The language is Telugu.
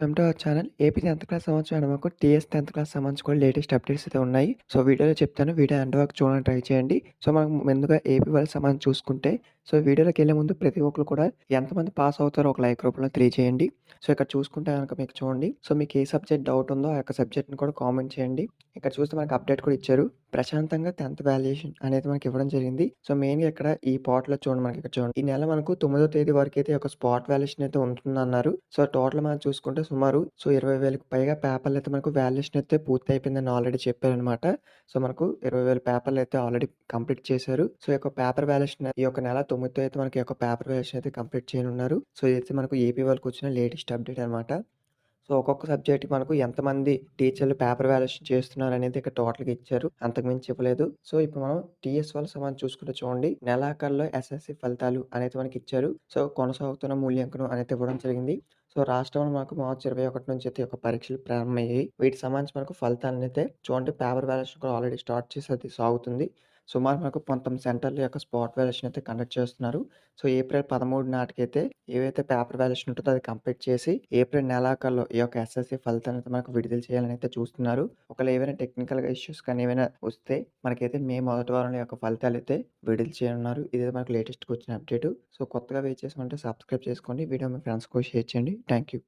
Welcome to our channel. AP 10థ్ క్లాస్ సంవత్సరం మాకు టీఎస్ 10థ్ క్లాస్ సంబంధించి కూడా లేటెస్ట్ అప్డేట్స్ అయితే ఉన్నాయి. సో, వీడియోలో చెప్తాను. వీడియో ఎండ్ వరకు చూడడానికి ట్రై చేయండి. సో, మనం ముందుగా ఏపీ వాళ్ళకి సంబంధించి చూసుకుంటే, సో, వీడియోలోకెళ్ళే ముందు ప్రతి ఒక్కరు కూడా ఎంతమంది పాస్ అవుతారో ఒక లైక్ రూపంలో తెలియజేయండి. సో, ఇక్కడ చూసుకుంటే గనక మీకు చూడండి. సో, మీకు ఏ సబ్జెక్ట్ డౌట్ ఉందో ఆ యొక్క సబ్జెక్ట్‌ని కూడా కామెంట్ చేయండి. ఇక్కడ చూస్తే మనకు అప్డేట్ కూడా ఇచ్చారు. ప్రశాంతంగా 10థ్ వాల్యుయేషన్ అనేది మనకి ఇవ్వడం జరిగింది. సో, మెయిన్‌గా ఇక్కడ ఈ పోర్టల్‌లో చూడండి మనకి ఇక్కడ చూడండి. ఈ నెల మనకు 9వ తేదీ వరకైతే ఒక స్పాట్ వాల్యుయేషన్ అయితే ఉంటుందన్నారు. సో, టోటల్ మనం చూసుకుంటే సుమారు 20,000కి పైగా పేపర్‌లయితే మనకు వాల్యుయేషన్ అయితే పూర్తయిపోయిందని ఆల్రెడీ చెప్పారనమాట. సో, మనకు 20,000 పేపర్‌లయితే ఆల్రెడీ కంప్లీట్ చేశారు. సో, ఈ యొక్క పేపర్ వాల్యుయేషన్ ఈ యొక్క నెల 9తో అయితే మనకి ఈ యొక్క పేపర్ వాల్యుయేషన్ అయితే కంప్లీట్ చేయనున్నారు. సో, ఇదైతే మనకు ఏపీ వాళ్ళకొచ్చిన లేటెస్ట్ అప్డేట్ అనమాట. సో, ఒక్కొక్క సబ్జెక్ట్‌కి మనకు ఎంతమంది టీచర్లు పేపర్ వాల్యుయేషన్ చేస్తున్నారనేది ఇక్కడ టోటల్‌గా ఇచ్చారు. అంతకు మించి ఇవ్వలేదు. సో, ఇప్పుడు మనం టీఎస్ వాళ్ళ సంబంధించి చూసుకుంటే చూడండి. నెలాఖరులో ఎస్ఎస్‌సి ఫలితాలు అనేది మనకిచ్చారు. సో, కొనసాగుతున్న మూల్యాంకనం అనేది ఇవ్వడం జరిగింది. సో, రాష్ట్రంలో మనకు మార్చి 21 నుంచి అయితే ఈ యొక్క పరీక్షలు ప్రారంభమయ్యాయి. వీటికి సంబంధించి మనకు ఫలితాలనైతే చూడండి పేపర్ వాల్యుయేషన్ కూడా ఆల్రెడీ స్టార్ట్ చేసి అది సాగుతుంది. సుమారు మనకు 19 సెంటర్‌ల యొక్క స్పాట్ వాల్యుయేషన్ అయితే కండక్ట్ చేస్తున్నారు. సో, ఏప్రిల్ 13 నాటికైతే ఏవైతే పేపర్ వాల్యుయేషన్ ఉంటుందో అది కంప్లీట్ చేసి ఏప్రిల్ నెలాఖరులో ఈ యొక్క ఎస్ఎస్‌సి ఫలితాలనైతే మనకు విడుదల చేయాలని అయితే చూస్తున్నారు. ఒకవేళ ఏవైనా టెక్నికల్‌గా ఇష్యూస్ కానీ ఏవైనా వస్తే మనకైతే మే మొదటి వారంలో ఈ యొక్క ఫలితాలైతే విడుదల చేయనున్నారు. ఇదే మనకు లేటెస్ట్‌గా వచ్చిన అప్డేటు. సో, కొత్తగా వెయిట్ చేసామంటే సబ్స్క్రైబ్ చేసుకోండి. వీడియో మీ ఫ్రెండ్స్‌కి కూడా షేర్ చేయండి. Thank you.